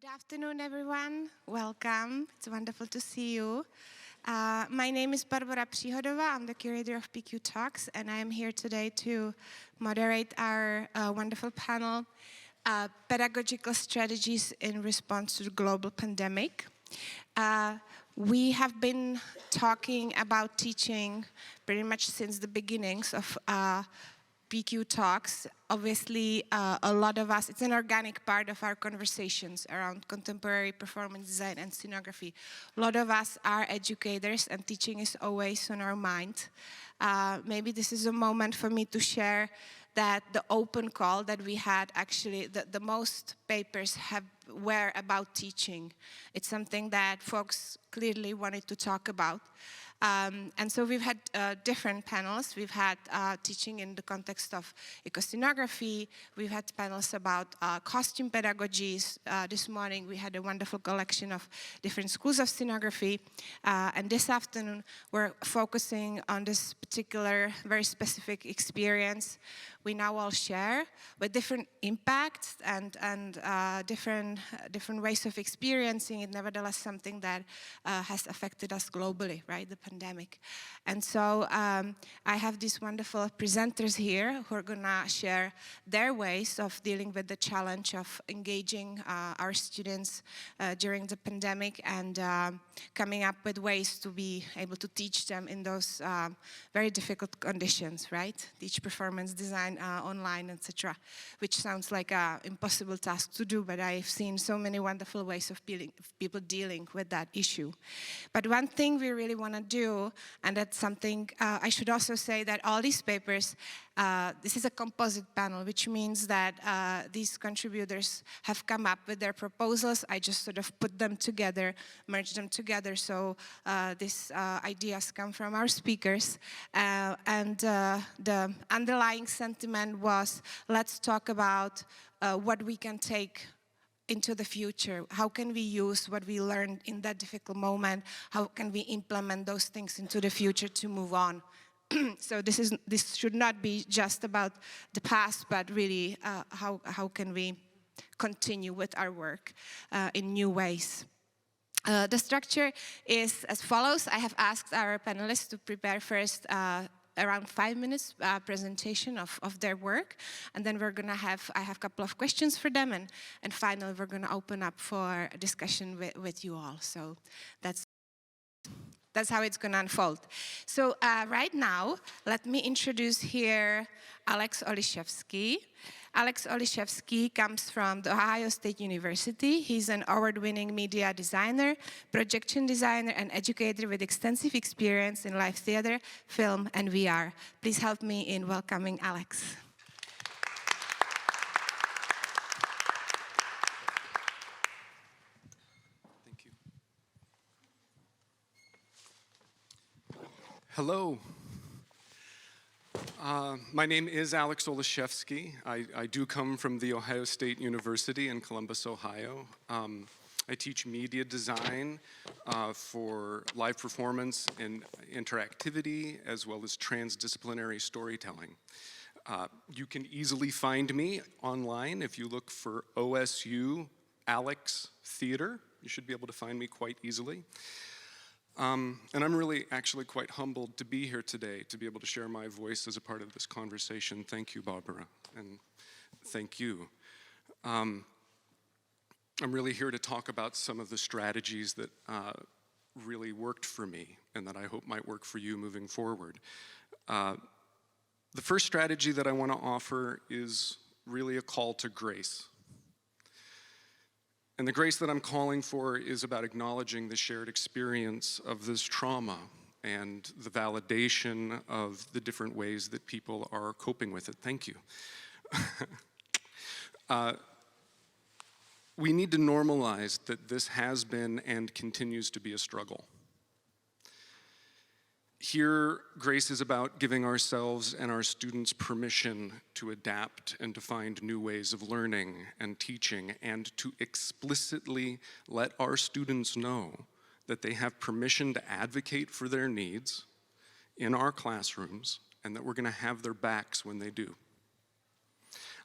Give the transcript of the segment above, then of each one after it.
Good afternoon, everyone. Welcome. It's wonderful to see you. My name is Barbora Příhodová. I'm the curator of PQ Talks, and I am here today to moderate our wonderful panel, Pedagogical Strategies in Response to the Global Pandemic. We have been talking about teaching pretty much since the beginnings of PQ Talks. Obviously, a lot of us, it's an organic part of our conversations around contemporary performance design and scenography. A lot of us are educators, and teaching is always on our mind. Maybe this is a moment for me to share that the open call that we had, actually, the most papers were about teaching. It's something that folks clearly wanted to talk about. And so we've had different panels. We've had teaching in the context of ecoscenography. We've had panels about costume pedagogies. This morning we had a wonderful collection of different schools of scenography. And this afternoon we're focusing on this particular, very specific experience we now all share, with different impacts and different ways of experiencing it. Nevertheless, something that has affected us globally, right? The pandemic. And so I have these wonderful presenters here who are gonna share their ways of dealing with the challenge of engaging our students during the pandemic and coming up with ways to be able to teach them in those very difficult conditions, right? Teach performance design online, etc., which sounds like an impossible task to do, but I've seen so many wonderful ways of people dealing with that issue. But one thing we really want to do, and that's something I should also say, that all these papers, this is a composite panel, which means that these contributors have come up with their proposals. I just sort of put them together, merged them together, so these ideas come from our speakers. And the underlying sentiment was, let's talk about what we can take into the future. How can we use what we learned in that difficult moment? How can we implement those things into the future to move on? So this should not be just about the past, but really how can we continue with our work in new ways. The structure is as follows. I have asked our panelists to prepare first around 5 minutes presentation of their work, and then I have a couple of questions for them, and finally we're gonna open up for a discussion with you all. So that's how it's gonna unfold. So right now, let me introduce here Alex Oliszewski. Alex Oliszewski comes from the Ohio State University. He's an award-winning media designer, projection designer, and educator with extensive experience in live theater, film, and VR. Please help me in welcoming Alex. Thank you. Hello. My name is Alex Oliszewski. I do come from the Ohio State University in Columbus, Ohio. I teach media design for live performance and interactivity, as well as transdisciplinary storytelling. You can easily find me online if you look for OSU Alex Theater. You should be able to find me quite easily. And I'm really actually quite humbled to be here today, to be able to share my voice as a part of this conversation. Thank you, Barbora, and thank you. I'm really here to talk about some of the strategies that really worked for me and that I hope might work for you moving forward. The first strategy that I want to offer is really a call to grace. And the grace that I'm calling for is about acknowledging the shared experience of this trauma and the validation of the different ways that people are coping with it. Thank you. We need to normalize that this has been and continues to be a struggle. Here, grace is about giving ourselves and our students permission to adapt and to find new ways of learning and teaching, and to explicitly let our students know that they have permission to advocate for their needs in our classrooms, and that we're going to have their backs when they do.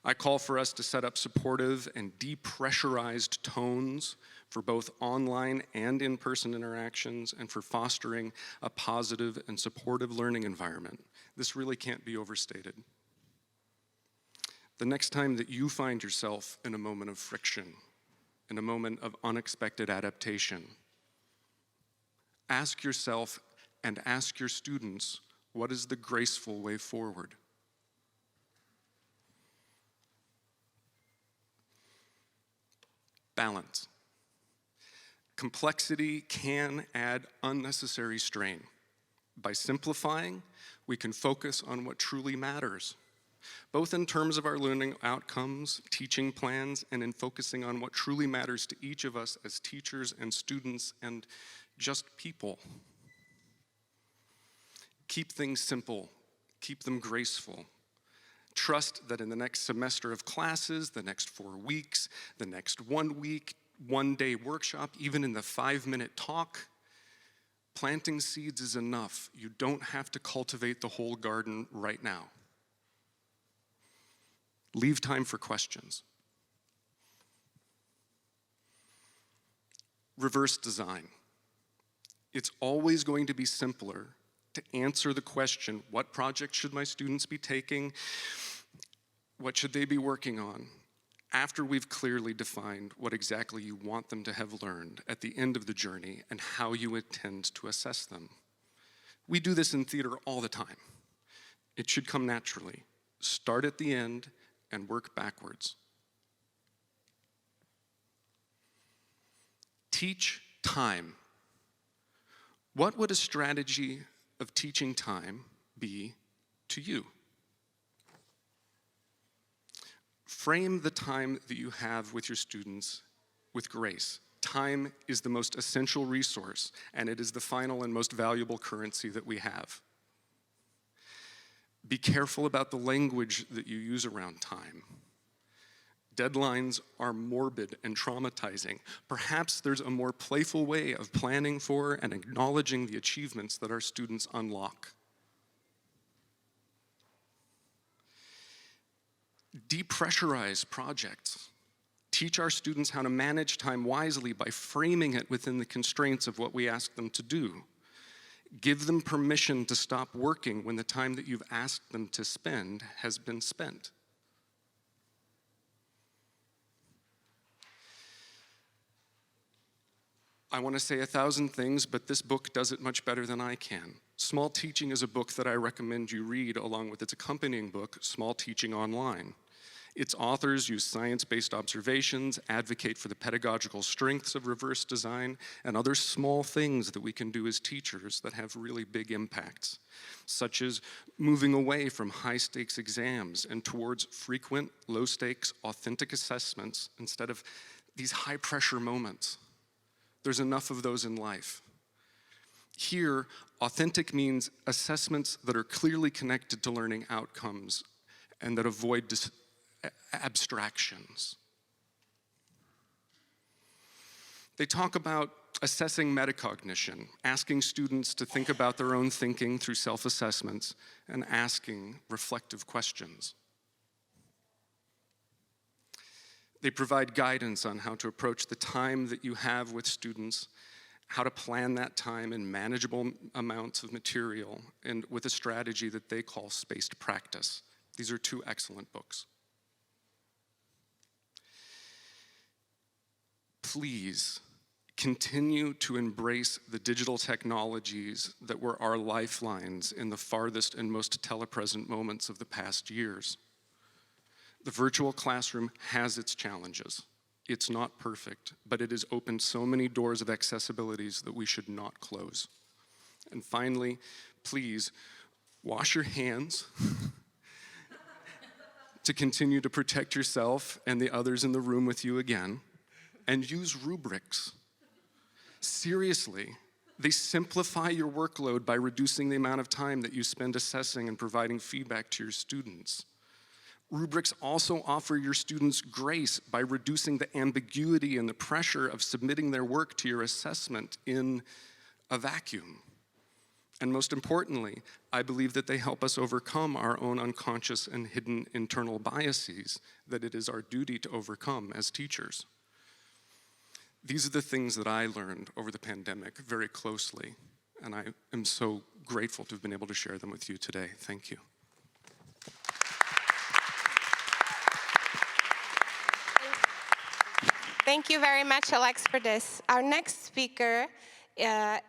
I call for us to set up supportive and depressurized tones for both online and in-person interactions and for fostering a positive and supportive learning environment. This really can't be overstated. The next time that you find yourself in a moment of friction, in a moment of unexpected adaptation, ask yourself and ask your students, what is the graceful way forward? Balance. Complexity can add unnecessary strain. By simplifying, we can focus on what truly matters, both in terms of our learning outcomes, teaching plans, and in focusing on what truly matters to each of us as teachers and students and just people. Keep things simple, keep them graceful. Trust that in the next semester of classes, the next 4 weeks, the next 1 week, 1-day workshop, even in the 5-minute talk, planting seeds is enough. You don't have to cultivate the whole garden right now. Leave time for questions. Reverse design. It's always going to be simpler to answer the question, what project should my students be taking? What should they be working on? After we've clearly defined what exactly you want them to have learned at the end of the journey and how you intend to assess them. We do this in theater all the time. It should come naturally. Start at the end and work backwards. Teach time. What would a strategy of teaching time be to you? Frame the time that you have with your students with grace. Time is the most essential resource, and it is the final and most valuable currency that we have. Be careful about the language that you use around time. Deadlines are morbid and traumatizing. Perhaps there's a more playful way of planning for and acknowledging the achievements that our students unlock. Depressurize projects. Teach our students how to manage time wisely by framing it within the constraints of what we ask them to do. Give them permission to stop working when the time that you've asked them to spend has been spent. I want to say 1,000 things, but this book does it much better than I can. Small Teaching is a book that I recommend you read along with its accompanying book, Small Teaching Online. Its authors use science-based observations, advocate for the pedagogical strengths of reverse design, and other small things that we can do as teachers that have really big impacts, such as moving away from high-stakes exams and towards frequent, low-stakes, authentic assessments instead of these high-pressure moments. There's enough of those in life. Here, authentic means assessments that are clearly connected to learning outcomes and that avoid abstractions. They talk about assessing metacognition, asking students to think about their own thinking through self-assessments, and asking reflective questions. They provide guidance on how to approach the time that you have with students, how to plan that time in manageable amounts of material, and with a strategy that they call spaced practice. These are 2 excellent books. Please continue to embrace the digital technologies that were our lifelines in the farthest and most telepresent moments of the past years. The virtual classroom has its challenges. It's not perfect, but it has opened so many doors of accessibilities that we should not close. And finally, please wash your hands to continue to protect yourself and the others in the room with you again, and use rubrics. Seriously, they simplify your workload by reducing the amount of time that you spend assessing and providing feedback to your students. Rubrics also offer your students grace by reducing the ambiguity and the pressure of submitting their work to your assessment in a vacuum. And most importantly, I believe that they help us overcome our own unconscious and hidden internal biases that it is our duty to overcome as teachers. These are the things that I learned over the pandemic very closely, and I am so grateful to have been able to share them with you today. Thank you. Thank you very much, Alex, for this. Our next speaker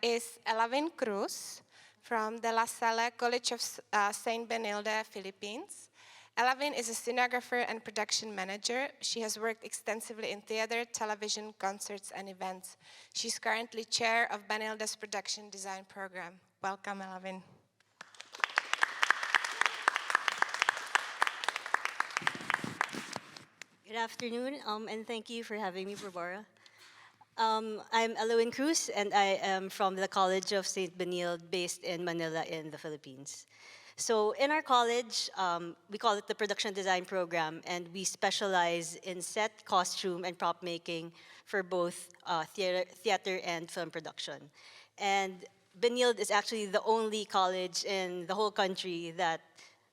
is Elavin Cruz from the La Salle College of St. Benilde, Philippines. Elavin is a scenographer and production manager. She has worked extensively in theater, television, concerts, and events. She's currently chair of Benilde's production design program. Welcome, Elavin. Good afternoon, and thank you for having me, Barbora. I'm Eloin Cruz, and I am from the College of St. Benilde, based in Manila in the Philippines. So in our college, we call it the Production Design Program, and we specialize in set, costume, and prop making for both theater and film production. And Benilde is actually the only college in the whole country that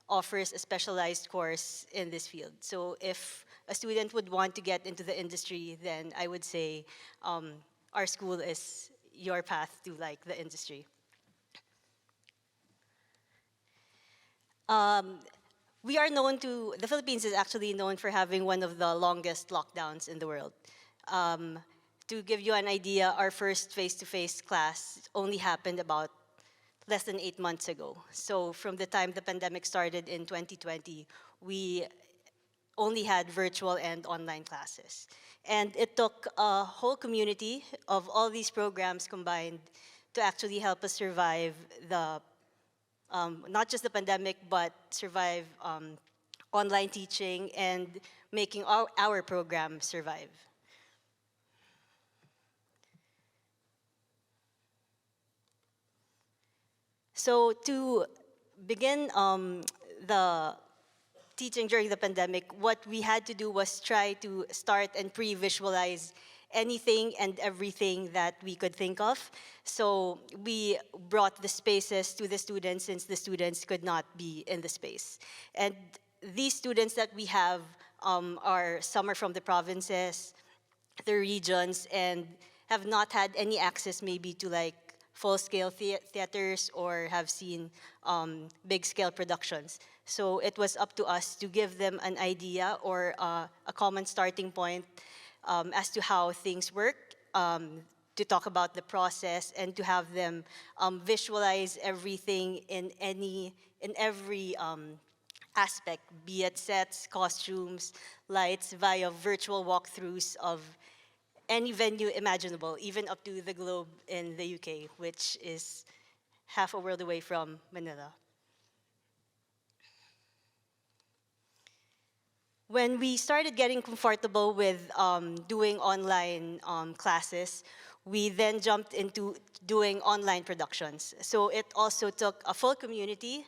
offers a specialized course in this field. So if a student would want to get into the industry, then I would say our school is your path to like the industry. The Philippines is actually known for having one of the longest lockdowns in the world. To give you an idea, our first face-to-face class only happened about less than 8 months ago. So from the time the pandemic started in 2020, we only had virtual and online classes. And it took a whole community of all these programs combined to actually help us survive the, not just the pandemic, but survive online teaching and making our program survive. So to begin the teaching during the pandemic, what we had to do was try to start and pre-visualize anything and everything that we could think of. So we brought the spaces to the students since the students could not be in the space. And these students that we have some are from the provinces, the regions, and have not had any access maybe to like full-scale theaters or have seen big-scale productions. So it was up to us to give them an idea or a common starting point as to how things work, to talk about the process, and to have them visualize everything in every aspect, be it sets, costumes, lights, via virtual walkthroughs of any venue imaginable, even up to the Globe in the UK, which is half a world away from Manila. When we started getting comfortable with doing online classes, we then jumped into doing online productions. So it also took a full community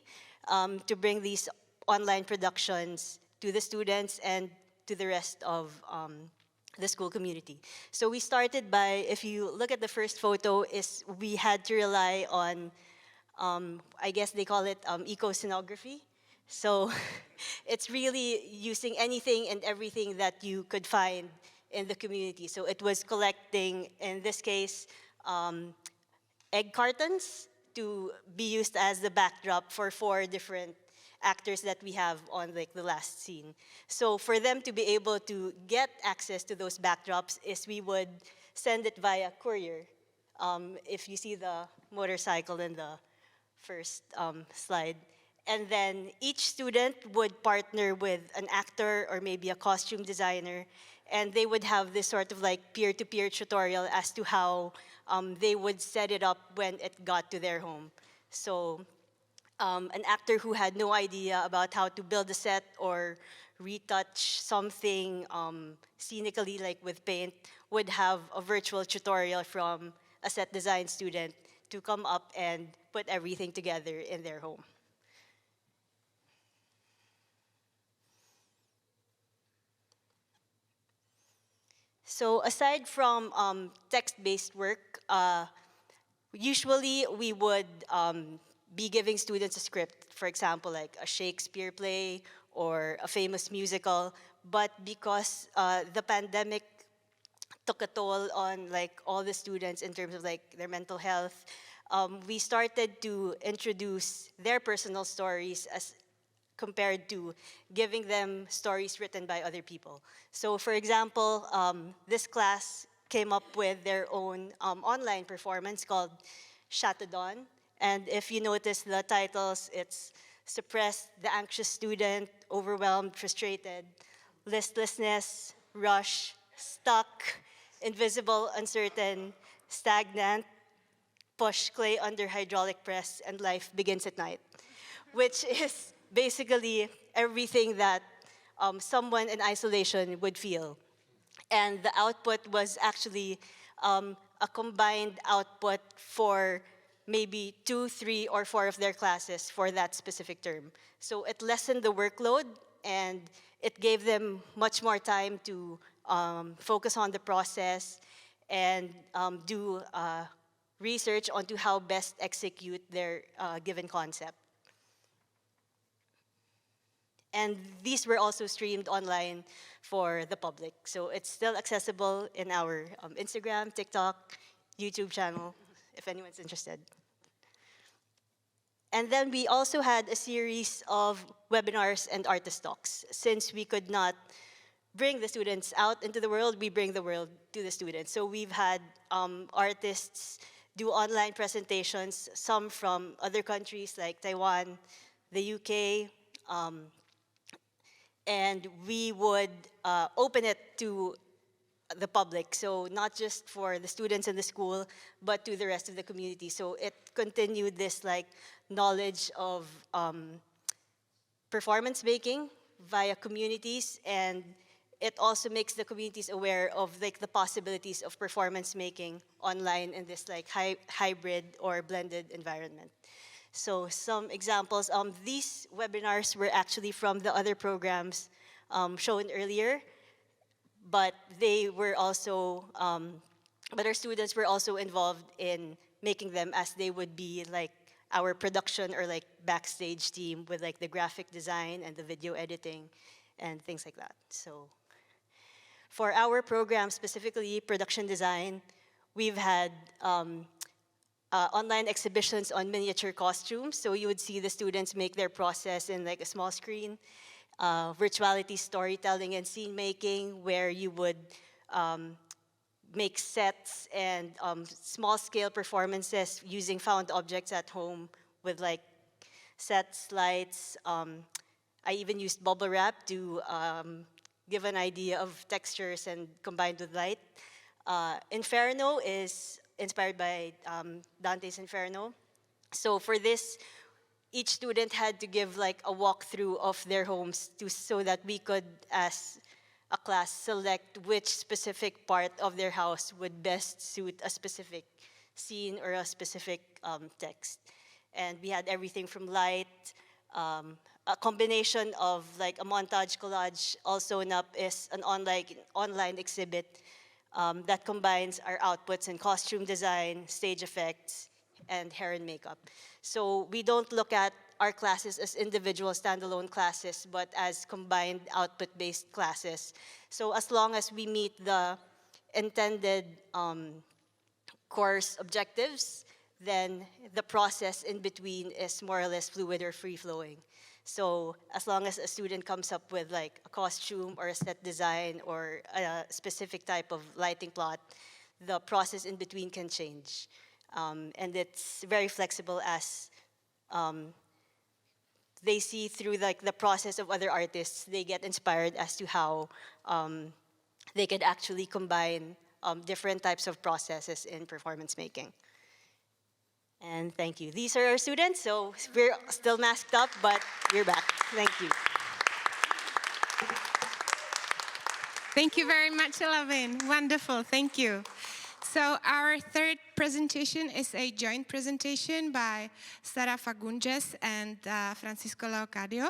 to bring these online productions to the students and to the rest of the school community. So we started by, if you look at the first photo, we had to rely on, I guess they call it eco-scenography. So it's really using anything and everything that you could find in the community. So it was collecting, in this case, egg cartons to be used as the backdrop for 4 different actors that we have on like the last scene. So for them to be able to get access to those backdrops is we would send it via courier. If you see the motorcycle in the first slide. And then each student would partner with an actor or maybe a costume designer, and they would have this sort of like peer-to-peer tutorial as to how they would set it up when it got to their home. So an actor who had no idea about how to build a set or retouch something scenically, like with paint, would have a virtual tutorial from a set design student to come up and put everything together in their home. So aside from text-based work, Usually, we would be giving students a script, for example, like a Shakespeare play or a famous musical. But because the pandemic took a toll on like all the students in terms of like their mental health, we started to introduce their personal stories as compared to giving them stories written by other people. So for example, this class came up with their own online performance called Shatadon. And if you notice the titles, it's Suppressed, The Anxious Student, Overwhelmed, Frustrated, Listlessness, Rush, Stuck, Invisible, Uncertain, Stagnant, Push Clay Under Hydraulic Press, and Life Begins at Night, which is basically everything that someone in isolation would feel. And the output was actually a combined output for maybe 2, 3, or 4 of their classes for that specific term. So it lessened the workload, and it gave them much more time to focus on the process and do research onto how best execute their given concept. And these were also streamed online for the public. So it's still accessible in our Instagram, TikTok, YouTube channel, if anyone's interested. And then we also had a series of webinars and artist talks. Since we could not bring the students out into the world, we bring the world to the students. So we've had artists do online presentations, some from other countries like Taiwan, the UK, and we would open it to the public. So not just for the students in the school, but to the rest of the community. So it continued this like knowledge of performance making via communities, and it also makes the communities aware of like the possibilities of performance making online in this like hybrid or blended environment. So some examples, these webinars were actually from the other programs shown earlier, but they were also, but our students were also involved in making them as they would be like our production or like backstage team with like the graphic design and the video editing and things like that. So for our program, specifically production design, we've had online exhibitions on miniature costumes. So you would see the students make their process in like a small screen. Virtuality storytelling and scene making, where you would make sets and small scale performances using found objects at home with like sets, lights. I even used bubble wrap to give an idea of textures and combined with light. Inferno is inspired by Dante's Inferno. So for this, each student had to give like a walkthrough of their homes so that we could, as a class, select which specific part of their house would best suit a specific scene or a specific text. And we had everything from light, a combination of like a montage collage. Also up is an online exhibit that combines our outputs in costume design, stage effects, and hair and makeup. So we don't look at our classes as individual standalone classes, but as combined output-based classes. So as long as we meet the intended course objectives, then the process in between is more or less fluid or free-flowing. So as long as a student comes up with like a costume or a set design or a specific type of lighting plot, the process in between can change. And it's very flexible as they see through like the process of other artists, they get inspired as to how they could actually combine different types of processes in performance making. And thank you. These are our students, so we're still masked up, but we're back. Thank you. Thank you very much, Elavin. Wonderful, thank you. So our third presentation is a joint presentation by Sara Fagundes and Francisco Leocadio.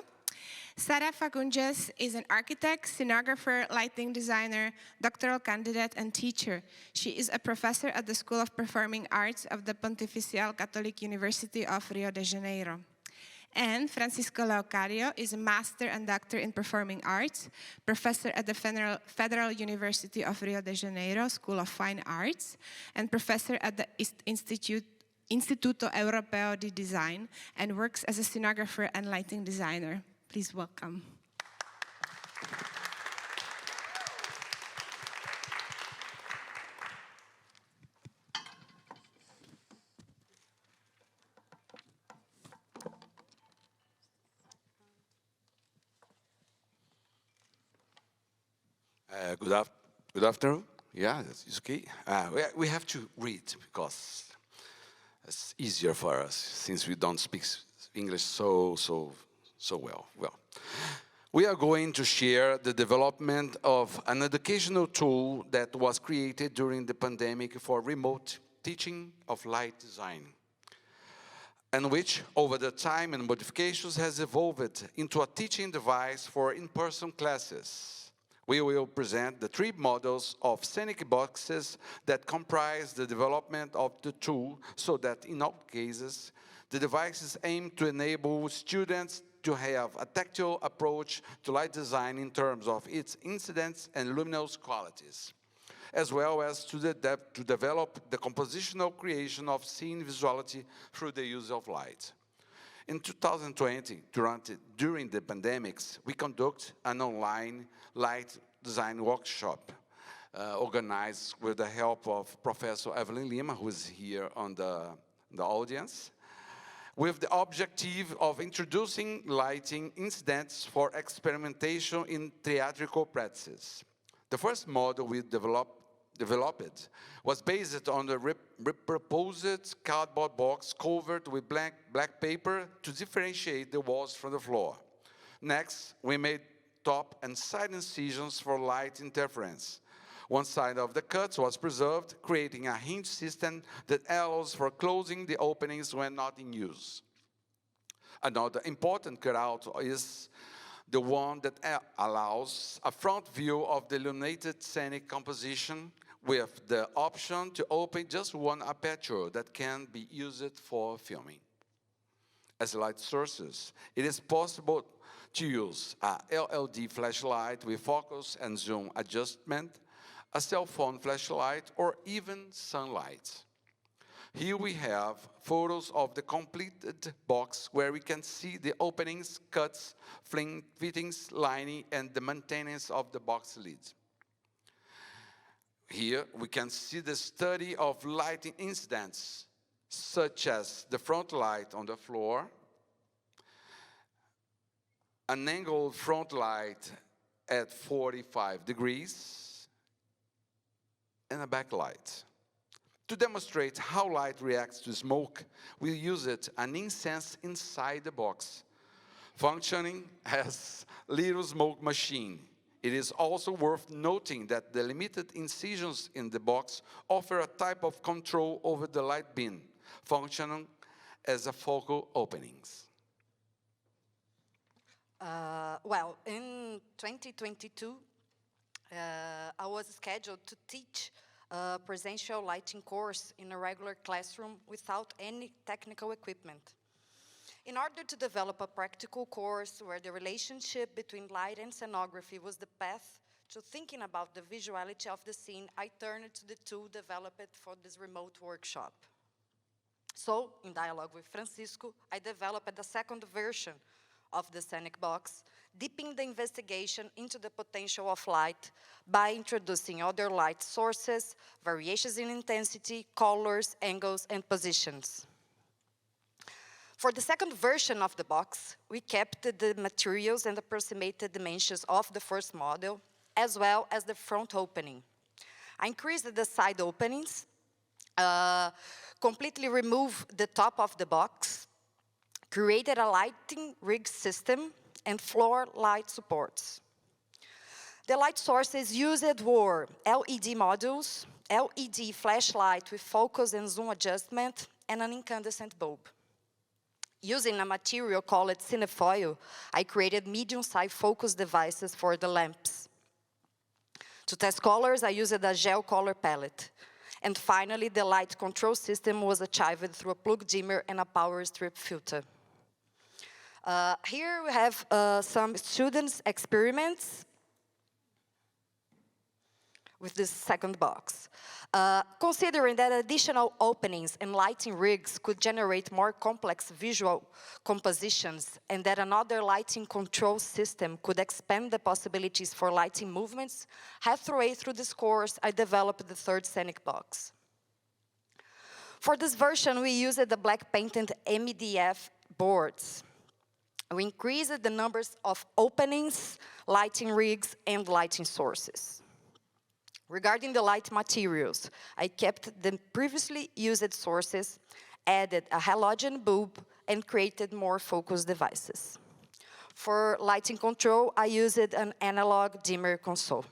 Sara Fagundes is an architect, scenographer, lighting designer, doctoral candidate, and teacher. She is a professor at the School of Performing Arts of the Pontifical Catholic University of Rio de Janeiro. And Francisco Leocadio is a master and doctor in performing arts, professor at the Federal University of Rio de Janeiro School of Fine Arts, and professor at the Instituto Europeo de Design, and works as a scenographer and lighting designer. Please welcome. Good afternoon. Yeah, it's okay. We have to read because it's easier for us since we don't speak English so well. Well, we are going to share the development of an educational tool that was created during the pandemic for remote teaching of light design, and which over the time and modifications has evolved into a teaching device for in-person classes. We will present the 3 models of scenic boxes that comprise the development of the tool, so that in all cases, the devices aim to enable students to have a tactile approach to light design in terms of its incidence and luminous qualities, as well as to develop the compositional creation of scene visuality through the use of light. In 2020, during the pandemics, we conduct an online light design workshop organized with the help of Professor Evelyn Lima, who is here on the audience, with the objective of introducing lighting incidents for experimentation in theatrical practices. The first model we developed was based on the repurposed cardboard box covered with black paper to differentiate the walls from the floor. Next, we made top and side incisions for light interference. One side of the cuts was preserved, creating a hinge system that allows for closing the openings when not in use. Another important cutout is the one that allows a front view of the illuminated scenic composition with the option to open just one aperture that can be used for filming. As light sources, it is possible to use a LED flashlight with focus and zoom adjustment, a cell phone flashlight, or even sunlight. Here we have photos of the completed box where we can see the openings, cuts, fittings, lining, and the maintenance of the box lid. Here we can see the study of lighting incidents, such as the front light on the floor, an angled front light at 45 degrees, and a backlight. To demonstrate how light reacts to smoke, we used an incense inside the box, functioning as a little smoke machine. It is also worth noting that the limited incisions in the box offer a type of control over the light bin, functioning as a focal openings. Well, in 2022, I was scheduled to teach a presential lighting course in a regular classroom without any technical equipment. In order to develop a practical course where the relationship between light and scenography was the path to thinking about the visuality of the scene, I turned to the tool developed for this remote workshop. So, in dialogue with Francisco, I developed a second version of the scenic box, deepening the investigation into the potential of light by introducing other light sources, variations in intensity, colors, angles, and positions. For the second version of the box, we kept the materials and approximated dimensions of the first model, as well as the front opening. I increased the side openings, completely removed the top of the box, created a lighting rig system, and floor light supports. The light sources used were LED modules, LED flashlight with focus and zoom adjustment, and an incandescent bulb. Using a material called cinefoil, I created medium-sized focus devices for the lamps. To test colors, I used a gel color palette. And finally, the light control system was achieved through a plug dimmer and a power strip filter. Here we have some students' experiments with this second box. Considering that additional openings and lighting rigs could generate more complex visual compositions and that another lighting control system could expand the possibilities for lighting movements, halfway through this course, I developed the third scenic box. For this version, we used the black painted MDF boards. We increased the numbers of openings, lighting rigs, and lighting sources. Regarding the light materials, I kept the previously used sources, added a halogen bulb, and created more focus devices. For lighting control, I used an analog dimmer console.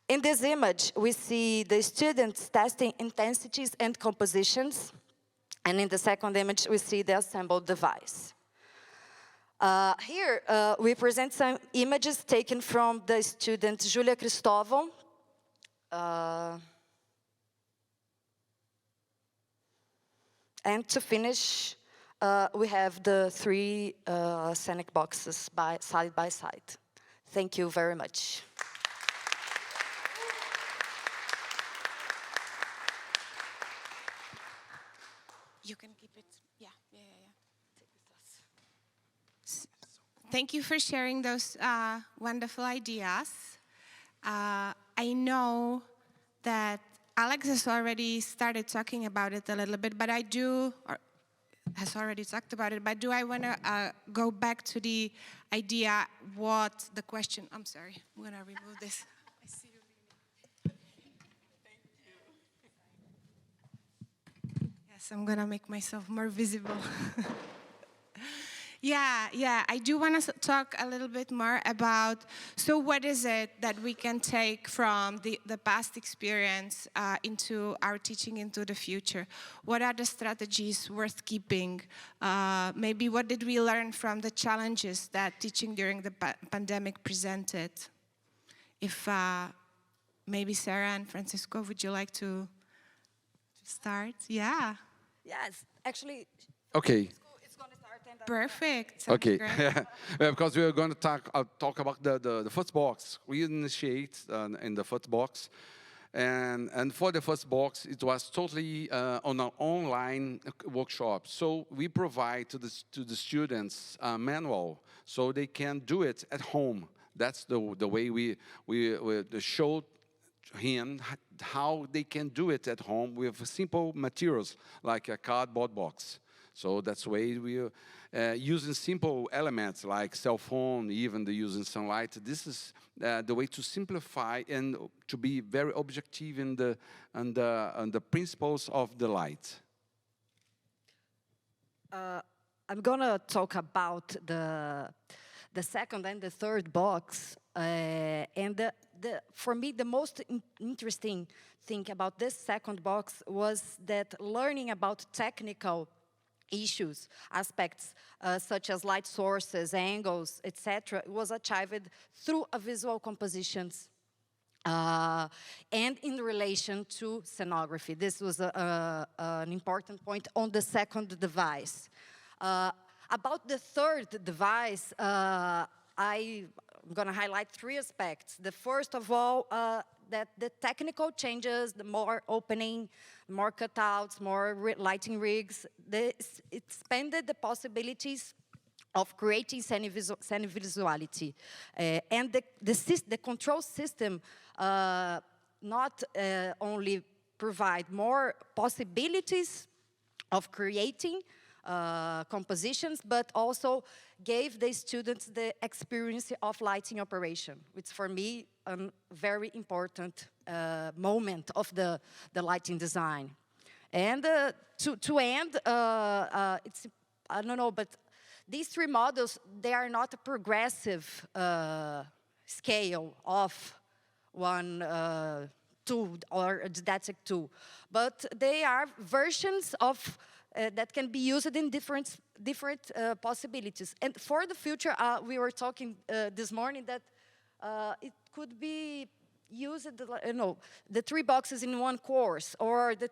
In this image, we see the students testing intensities and compositions, and in the second image, we see the assembled device. Here, we present some images taken from the student Julia Cristóvão. And to finish, we have the three scenic boxes side by side. Thank you very much. You can keep it. Yeah. Thank you for sharing those wonderful ideas. I know that Alex has already started talking about it a little bit, but I want to go back to the idea what the question, I'm sorry, I'm going to remove this. I see you leaving. Thank you. Yes, I'm going to make myself more visible. Yeah, I do want to talk a little bit more about, so what is it that we can take from the past experience into our teaching into the future? What are the strategies worth keeping? Maybe what did we learn from the challenges that teaching during the pandemic presented? If maybe Sarah and Francisco, would you like to start? Yeah. Yes, actually. Okay. Perfect. Sounds Okay, great. because we are going to talk about the first box. We initiate in the first box, and for the first box, it was totally on an online workshop. So we provide to the students a manual so they can do it at home. That's the way we show him how they can do it at home with simple materials like a cardboard box. So that's the way we are using simple elements like cell phone, even using sunlight. This is the way to simplify and to be very objective in the principles of the light. I'm gonna talk about the second and the third box, and for me the most interesting thing about this second box was that learning about technical issues, aspects such as light sources, angles, etc., was achieved through a visual compositions and in relation to scenography. This was an important point on the second device. About the third device, I'm going to highlight three aspects. The first of all, that the technical changes, the more opening, more cutouts, more lighting rigs, this expanded the possibilities of creating scenic visuality. And the control system not only provide more possibilities of creating compositions, but also gave the students the experience of lighting operation, which for me a very important moment of the lighting design. And to end, it's, I don't know, but these three models, they are not a progressive scale of one tool or a didactic tool, but they are versions of that can be used in different possibilities. And for the future, we were talking this morning that it could be used, the 3 boxes in one course, or the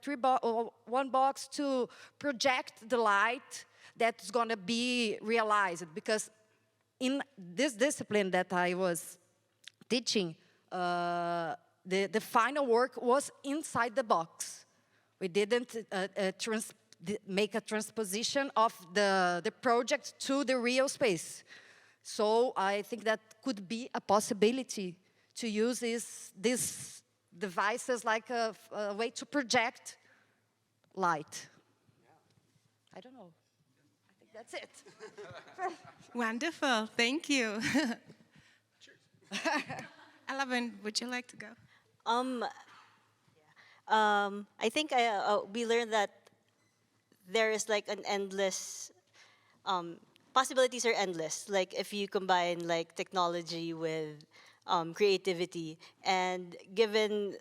one box to project the light that's going to be realized. Because in this discipline that I was teaching, the final work was inside the box. We didn't make a transposition of the project to the real space. So I think that could be a possibility to use these devices like a way to project light. I don't know. I think that's it. Wonderful, thank you. Elavan, would you like to go? I think we learned that there is like an endless, possibilities are endless. Like if you combine like technology with creativity, and given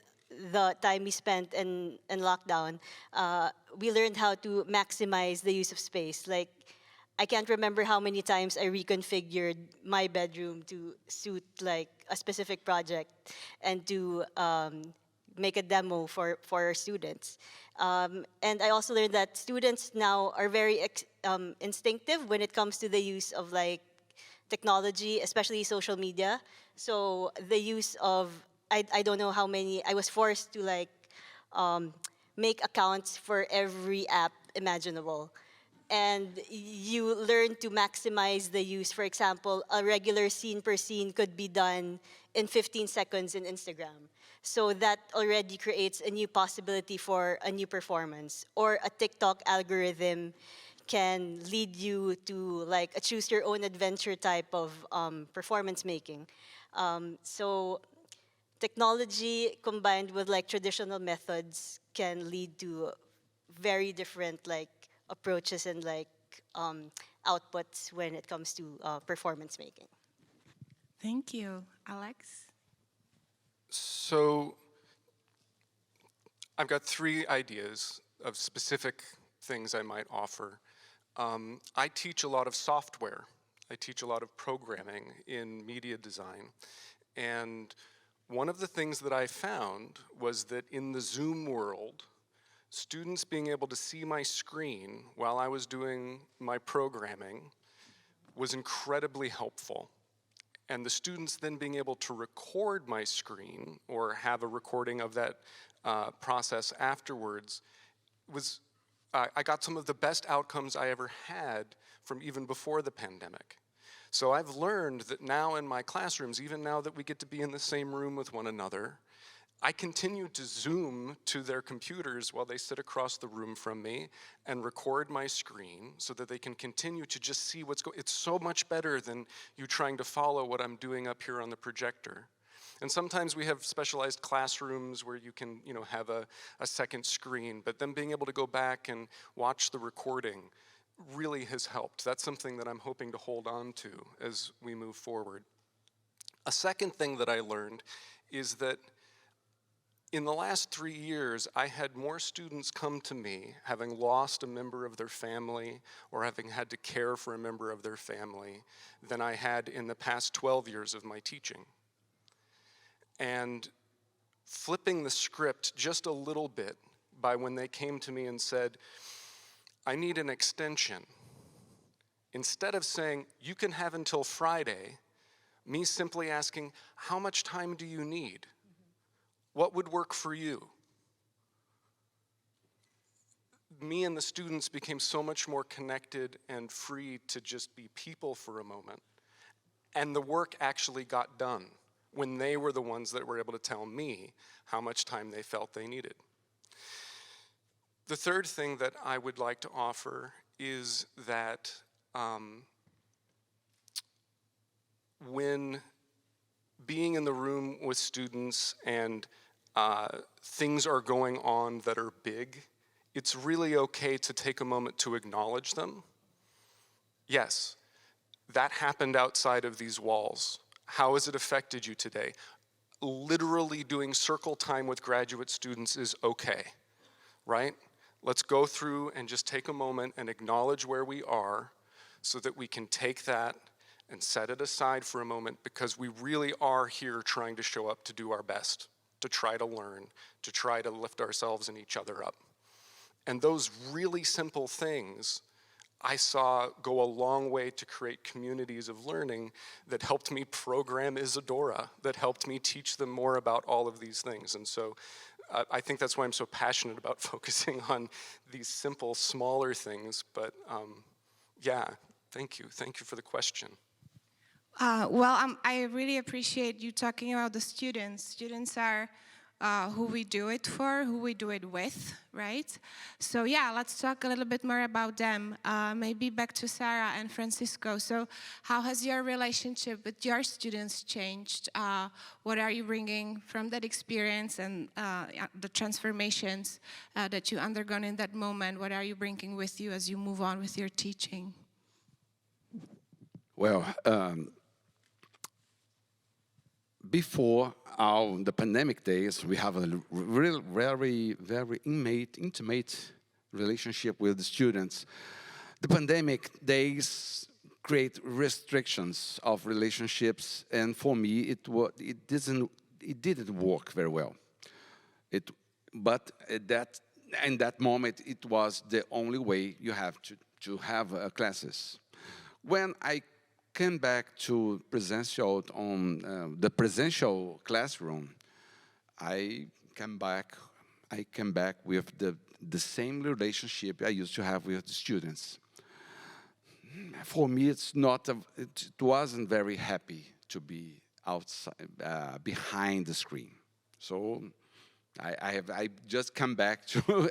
the time we spent in lockdown, we learned how to maximize the use of space. Like I can't remember how many times I reconfigured my bedroom to suit like a specific project and to make a demo for our students. And I also learned that students now are very instinctive when it comes to the use of like technology, especially social media. So the use of, I don't know how many, I was forced to like make accounts for every app imaginable. And you learn to maximize the use. For example, a regular scene per scene could be done in 15 seconds in Instagram. So that already creates a new possibility for a new performance. Or a TikTok algorithm can lead you to like a choose your own adventure type of performance making. So technology combined with like traditional methods can lead to very different like approaches and like outputs when it comes to performance making. Thank you. Alex? So I've got 3 ideas of specific things I might offer. I teach a lot of software. I teach a lot of programming in media design. And one of the things that I found was that in the Zoom world, students being able to see my screen while I was doing my programming was incredibly helpful. And the students then being able to record my screen or have a recording of that process afterwards was, I got some of the best outcomes I ever had from even before the pandemic. So I've learned that now in my classrooms, even now that we get to be in the same room with one another, I continue to Zoom to their computers while they sit across the room from me and record my screen so that they can continue to just see what's going on. It's so much better than you trying to follow what I'm doing up here on the projector. And sometimes we have specialized classrooms where you can, have a second screen, but then being able to go back and watch the recording really has helped. That's something that I'm hoping to hold on to as we move forward. A second thing that I learned is that in the last 3 years, I had more students come to me having lost a member of their family or having had to care for a member of their family than I had in the past 12 years of my teaching. And flipping the script just a little bit by when they came to me and said, I need an extension. Instead of saying, you can have until Friday, me simply asking, how much time do you need? What would work for you? Me and the students became so much more connected and free to just be people for a moment. And the work actually got done when they were the ones that were able to tell me how much time they felt they needed. The third thing that I would like to offer is that when being in the room with students and things are going on that are big, it's really okay to take a moment to acknowledge them. Yes, that happened outside of these walls. How has it affected you today? Literally doing circle time with graduate students is okay, right? Let's go through and just take a moment and acknowledge where we are so that we can take that and set it aside for a moment, because we really are here trying to show up to do our best, to try to learn, to try to lift ourselves and each other up. And those really simple things I saw go a long way to create communities of learning that helped me program Isadora, that helped me teach them more about all of these things. And so I think that's why I'm so passionate about focusing on these simple, smaller things. But yeah, thank you. Thank you for the question. I really appreciate you talking about the students. Students are who we do it for, who we do it with, right? So yeah, let's talk a little bit more about them. Maybe back to Sarah and Francisco. So how has your relationship with your students changed? What are you bringing from that experience and the transformations that you undergone in that moment? What are you bringing with you as you move on with your teaching? Well, before the pandemic days, we have a real, very intimate relationship with the students. The pandemic days create restrictions of relationships, and for me, it didn't work very well. But in that moment, it was the only way you have to have classes. When I came back to presential the presential classroom, I came back with the same relationship I used to have with the students. For me, it wasn't very happy to be outside, behind the screen. So I just come back to,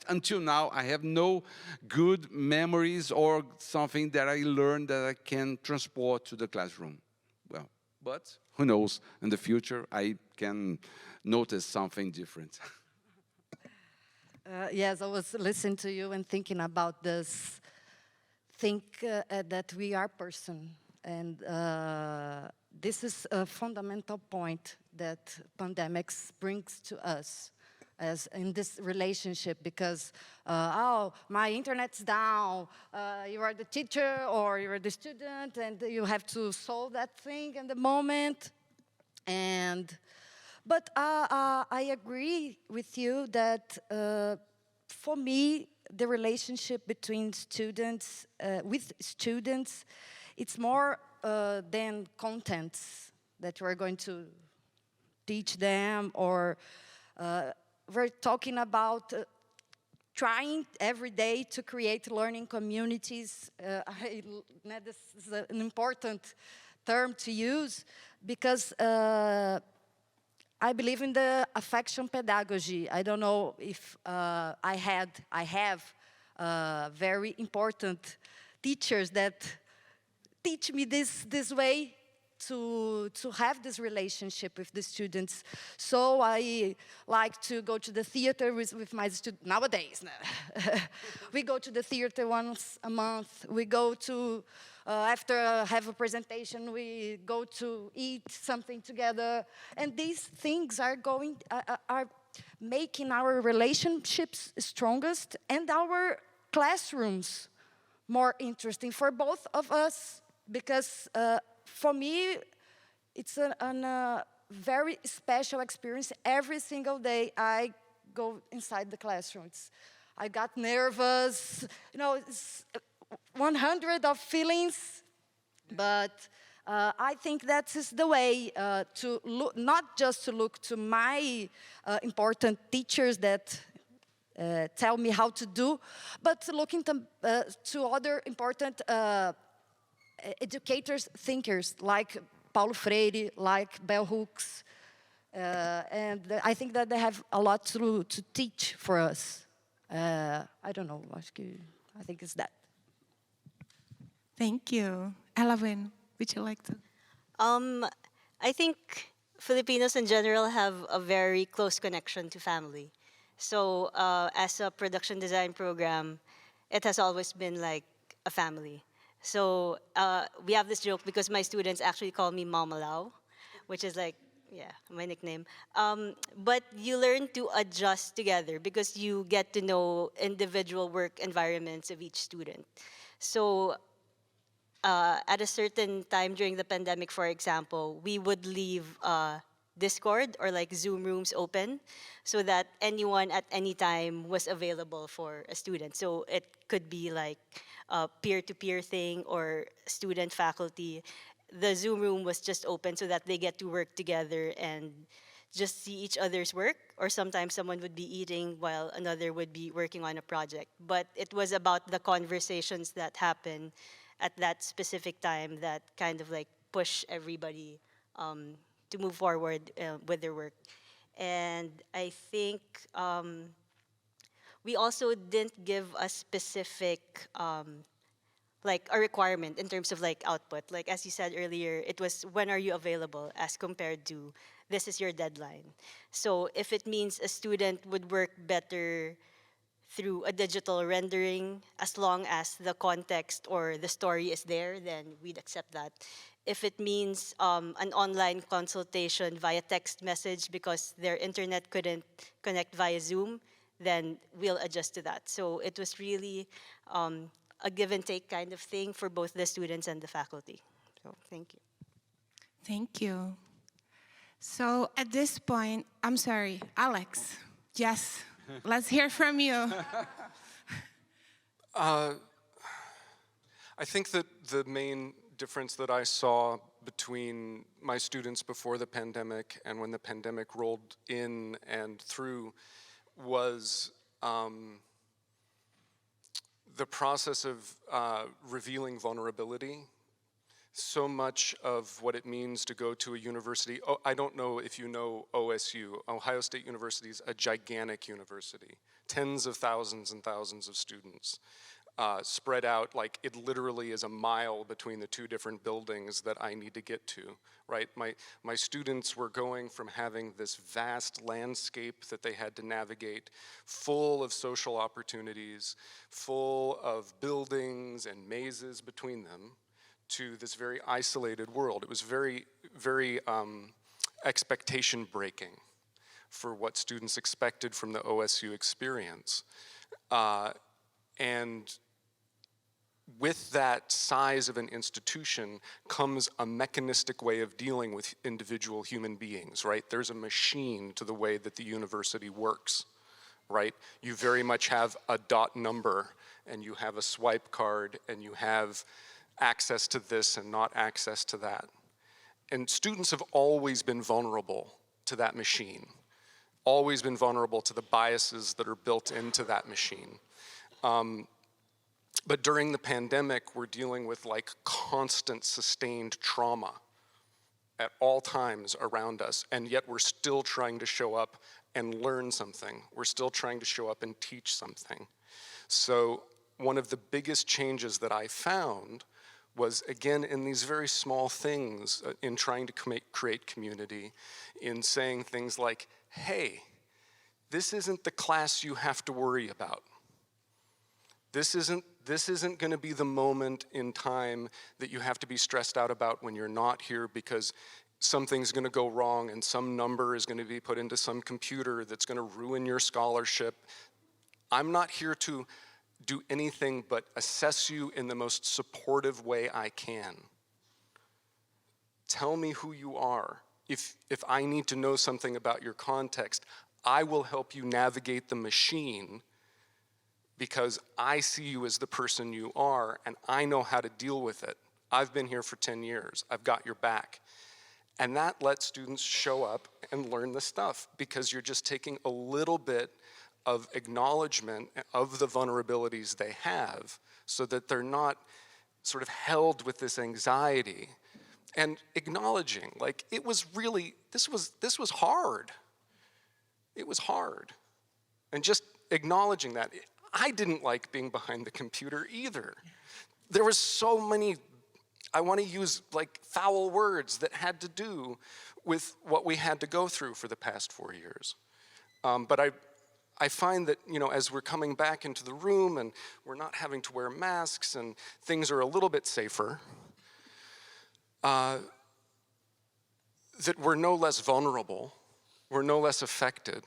until now, I have no good memories or something that I learned that I can transport to the classroom. Well, but who knows, in the future, I can notice something different. Yes, I was listening to you and thinking about this. That we are person, and this is a fundamental point that pandemics brings to us as in this relationship, because oh, my internet's down, you are the teacher or you are the student, and you have to solve that thing in the moment. But I agree with you that for me, the relationship between students, it's more than contents that we're going to teach them, or we're talking about trying every day to create learning communities. This is an important term to use, because I believe in the affection pedagogy. I don't know if I have very important teachers that teach me this way to have this relationship with the students. So I like to go to the theater with my students nowadays. We go to the theater once a month. We go to, after I have a presentation, we go to eat something together. And these things are making our relationships strongest and our classrooms more interesting for both of us, because for me, it's a very special experience. Every single day I go inside the classroom. I got nervous, it's 100 of feelings, but I think that is the way to look, not just to look to my important teachers that tell me how to do, but to look into to other important educators, thinkers, like Paulo Freire, like Bell Hooks, and I think that they have a lot to teach for us. I don't know, I think it's that. Thank you. Elavin, would you like to? I think Filipinos in general have a very close connection to family. So as a production design program, it has always been like a family. So we have this joke because my students actually call me Mama Lau, which is like, Yeah, my nickname. But you learn to adjust together because you get to know individual work environments of each student. So at a certain time during the pandemic, for example, we would leave Discord or like Zoom rooms open so that anyone at any time was available for a student. So it could be like a peer-to-peer thing or student faculty. The Zoom room was just open so that they get to work together and just see each other's work, or sometimes someone would be eating while another would be working on a project. But it was about the conversations that happen at that specific time that kind of like push everybody to move forward with their work. And I think we also didn't give a specific like a requirement in terms of like output. Like as you said earlier, it was when are you available as compared to this is your deadline. So if it means a student would work better through a digital rendering, as long as the context or the story is there, then we'd accept that. If it means an online consultation via text message because their internet couldn't connect via Zoom, then we'll adjust to that. So it was really a give and take kind of thing for both the students and the faculty. So thank you. Thank you. So at this point, I'm sorry, Alex. Yes, let's hear from you. I think that the main difference that I saw between my students before the pandemic and when the pandemic rolled in and through was the process of revealing vulnerability. So much of what it means to go to a university, I don't know if you know OSU, Ohio State University is a gigantic university, tens of thousands and thousands of students. Spread out, like it literally is a mile between the two different buildings that I need to get to, right? My students were going from having this vast landscape that they had to navigate, full of social opportunities, full of buildings and mazes between them, to this very isolated world. It was very, very expectation breaking for what students expected from the OSU experience. And with that size of an institution comes a mechanistic way of dealing with individual human beings, right? There's a machine to the way that the university works, right? You very much have a dot number and you have a swipe card and you have access to this and not access to that. And students have always been vulnerable to that machine, always been vulnerable to the biases that are built into that machine. But during the pandemic, we're dealing with like constant sustained trauma at all times around us, and yet we're still trying to show up and learn something. We're still trying to show up and teach something. So one of the biggest changes that I found was, again, in these very small things, in trying to create community, in saying things like, hey, this isn't the class you have to worry about. This isn't going to be the moment in time that you have to be stressed out about when you're not here because something's going to go wrong and some number is going to be put into some computer that's going to ruin your scholarship. I'm not here to do anything but assess you in the most supportive way I can. Tell me who you are. If I need to know something about your context, I will help you navigate the machine because I see you as the person you are and I know how to deal with it. I've been here for 10 years. I've got your back. And that lets students show up and learn the stuff because you're just taking a little bit of acknowledgement of the vulnerabilities they have so that they're not sort of held with this anxiety and acknowledging, like, it was really, this was hard. It was hard. And just acknowledging that. I didn't like being behind the computer either. There was so many, I want to use like foul words that had to do with what we had to go through for the past 4 years. But I find that, you know, as we're coming back into the room and we're not having to wear masks and things are a little bit safer, that we're no less vulnerable, we're no less affected.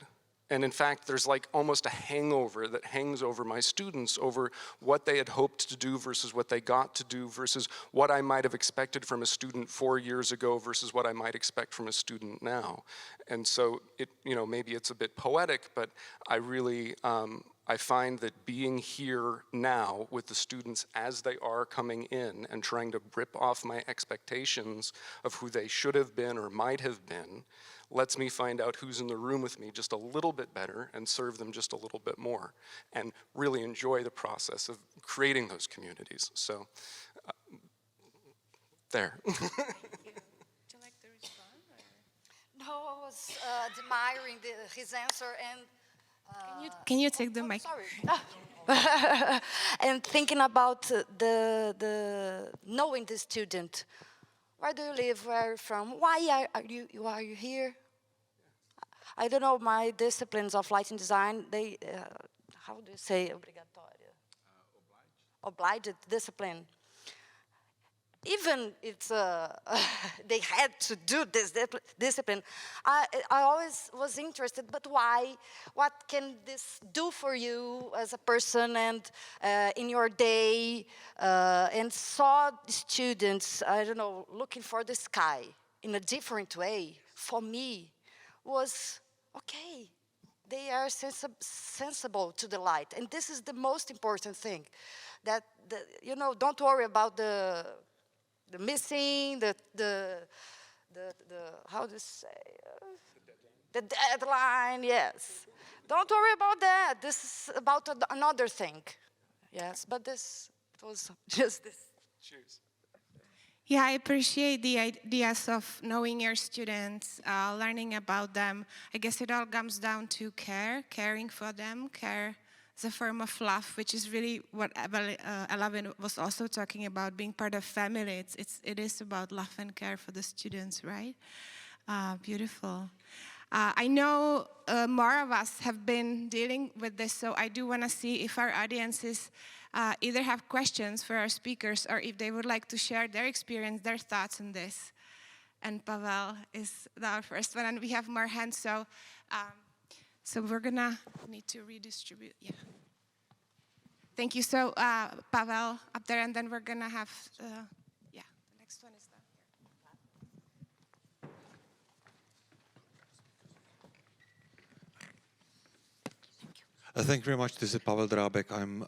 And in fact, there's like almost a hangover that hangs over my students over what they had hoped to do versus what they got to do versus what I might have expected from a student 4 years ago versus what I might expect from a student now. And so it, maybe it's a bit poetic, but I really, I find that being here now with the students as they are coming in and trying to rip off my expectations of who they should have been or might have been lets me find out who's in the room with me just a little bit better and serve them just a little bit more and really enjoy the process of creating those communities. So, there. Would you like to respond? No, I was admiring his answer and Can you take the mic? sorry. And thinking about the knowing the student. Where do you live? Where are you from? Why are you here? I don't know my disciplines of lighting design. They how do you say obrigatória? Obliged discipline. Even it's they had to do this discipline. I always was interested, but why? What can this do for you as a person and in your day? And saw students, I don't know, looking for the sky in a different way. For me, was okay. They are sensible to the light, and this is the most important thing. That don't worry about the missing, the how to say, the deadline, yes. Don't worry about that. This is about another thing. Yes, but this was just this. Cheers. Yeah, I appreciate the ideas of knowing your students, learning about them. I guess it all comes down to caring for them, care as a form of love, which is really what Elavin was also talking about, being part of family. It is about love and care for the students, right? Beautiful. I know more of us have been dealing with this, so I do want to see if our audiences either have questions for our speakers or if they would like to share their experience, their thoughts on this. And Pavel is our first one, and we have more hands, so we're gonna need to redistribute, yeah. Thank you, so Pavel up there, and then we're gonna have, the next one is down here. Thank you very much. This is Pavel Drábek. I'm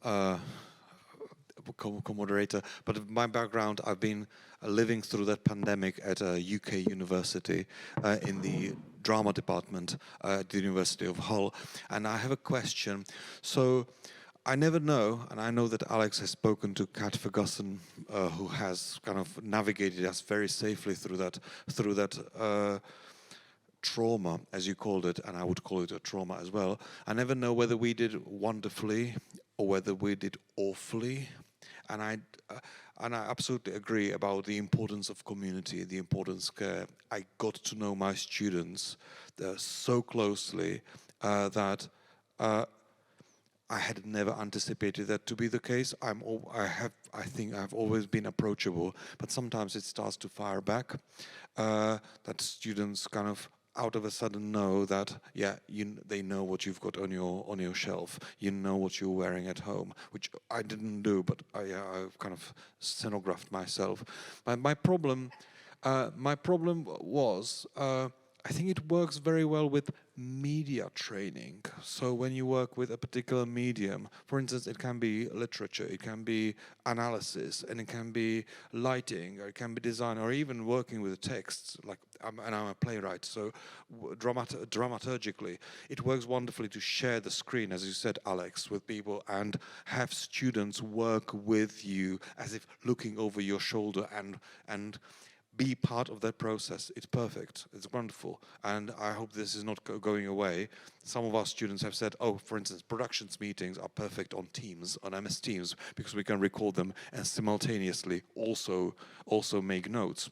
co-moderator, but my background, I've been living through that pandemic at a UK university in the drama department at the University of Hull, and I have a question. So I never know, and I know that Alex has spoken to Kat Ferguson, who has kind of navigated us very safely through that trauma, as you called it, and I would call it a trauma as well. I never know whether we did wonderfully or whether we did awfully. And I absolutely agree about the importance of community, the importance of care. I got to know my students so closely that I had never anticipated that to be the case. I think I've always been approachable, but sometimes it starts to fire back. That students kind of out of a sudden know that, they know what you've got on your shelf. You know what you're wearing at home, which I didn't do, but I've kind of scenographed myself. My problem was, I think it works very well with media training. So when you work with a particular medium, for instance, it can be literature, it can be analysis, and it can be lighting, or it can be design, or even working with texts. I'm a playwright, so dramaturgically, it works wonderfully to share the screen, as you said, Alex, with people and have students work with you as if looking over your shoulder and be part of that process. It's perfect. It's wonderful. And I hope this is not going away. Some of our students have said, for instance, productions meetings are perfect on Teams, on MS Teams, because we can record them and simultaneously also make notes.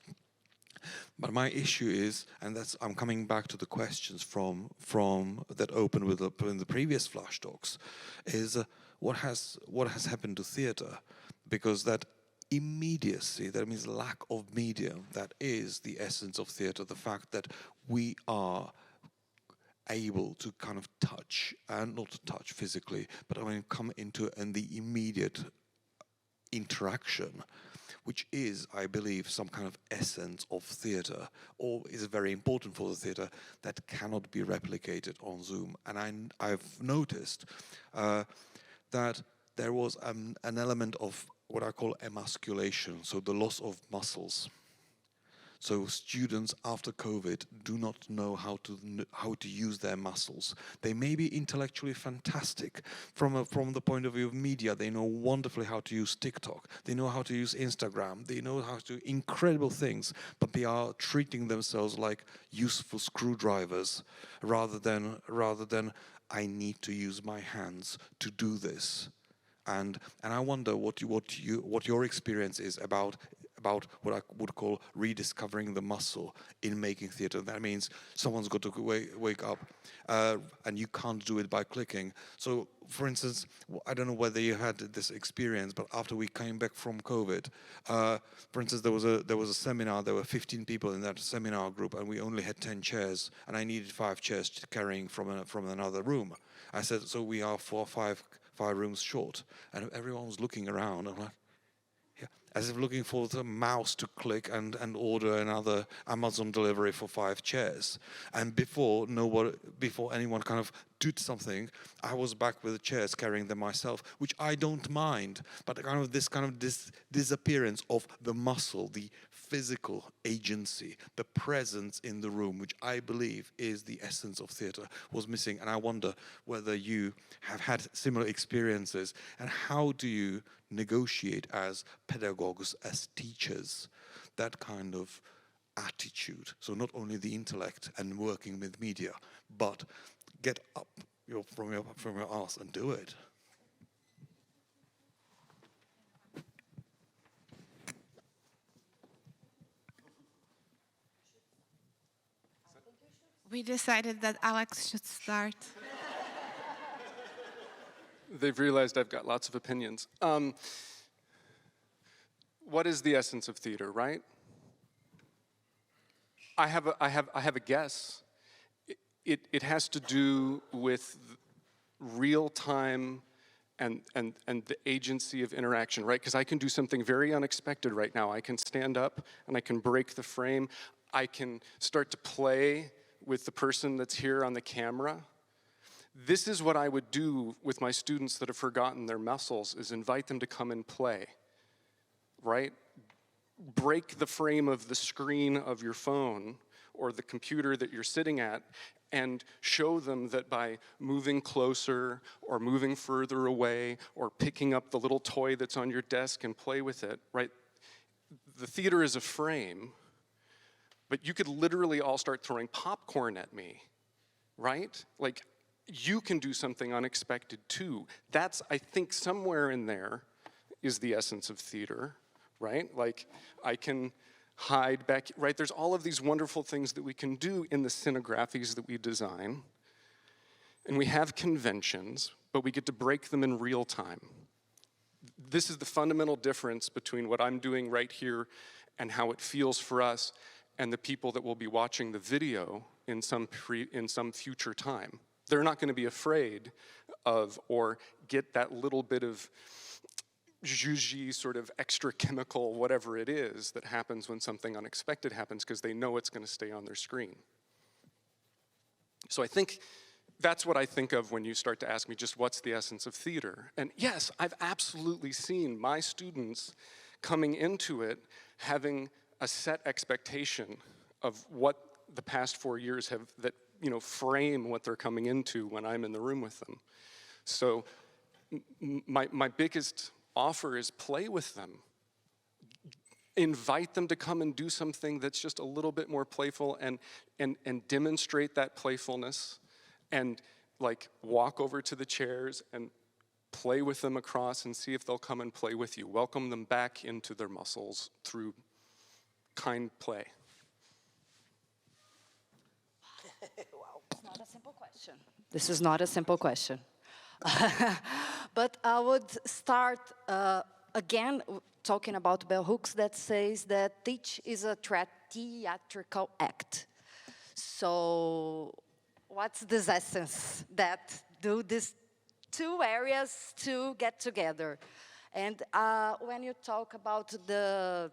But my issue is, and I'm coming back to the questions from that opened in the previous flash talks, is what has happened to theatre? Because that immediacy, that means lack of medium, that is the essence of theatre, the fact that we are able to kind of touch, and not touch physically, but I mean come into the immediate interaction, which is, I believe, some kind of essence of theatre, or is very important for the theatre, that cannot be replicated on Zoom. And I've noticed that there was an element of what I call emasculation, so the loss of muscles. So students after COVID do not know how to use their muscles. They may be intellectually fantastic from the point of view of media. They know wonderfully how to use TikTok. They know how to use Instagram. They know how to do incredible things, but they are treating themselves like useful screwdrivers rather than I need to use my hands to do this. And I wonder what your experience is about what I would call rediscovering the muscle in making theatre. That means someone's got to wake up, and you can't do it by clicking. So, for instance, I don't know whether you had this experience, but after we came back from COVID, for instance, there was a seminar. There were 15 people in that seminar group, and we only had 10 chairs, and I needed 5 chairs carrying from another room. I said, so we are 5 rooms short, and everyone was looking around. I'm like, yeah, as if looking for the mouse to click and order another Amazon delivery for 5 chairs. And before anyone kind of did something, I was back with the chairs, carrying them myself, which I don't mind. But this disappearance of the muscle, the physical agency, the presence in the room, which I believe is the essence of theatre, was missing. And I wonder whether you have had similar experiences, and how do you negotiate as pedagogues, as teachers, that kind of attitude? So not only the intellect and working with media, but get up from your arse and do it. We decided that Alex should start. They've realized I've got lots of opinions. What is the essence of theater, right? I have a guess. It has to do with real time and the agency of interaction, right? Because I can do something very unexpected right now. I can stand up and I can break the frame. I can start to play with the person that's here on the camera. This is what I would do with my students that have forgotten their muscles, is invite them to come and play, right? Break the frame of the screen of your phone or the computer that you're sitting at, and show them that by moving closer or moving further away or picking up the little toy that's on your desk and play with it, right? The theater is a frame, but you could literally all start throwing popcorn at me, right? Like, you can do something unexpected too. That's, I think, somewhere in there is the essence of theater, right? Like, I can hide back, right? There's all of these wonderful things that we can do in the scenographies that we design. And we have conventions, but we get to break them in real time. This is the fundamental difference between what I'm doing right here and how it feels for us and the people that will be watching the video in some future time. They're not going to be afraid of or get that little bit of zhuzhi, sort of extra chemical, whatever it is, that happens when something unexpected happens, because they know it's going to stay on their screen. So I think that's what I think of when you start to ask me just what's the essence of theater. And yes, I've absolutely seen my students coming into it having a set expectation of what the past 4 years have, that, you know, frame what they're coming into when I'm in the room with them. So my biggest offer is play with them. Invite them to come and do something that's just a little bit more playful, and demonstrate that playfulness, and like walk over to the chairs and play with them across and see if they'll come and play with you. Welcome them back into their muscles through kind play. Wow, it's not a simple question. This is not a simple question. But I would start a again, talking about bell hooks, that says that teach is a theatrical act. So what's this essence that do these two areas to get together? And when you talk about the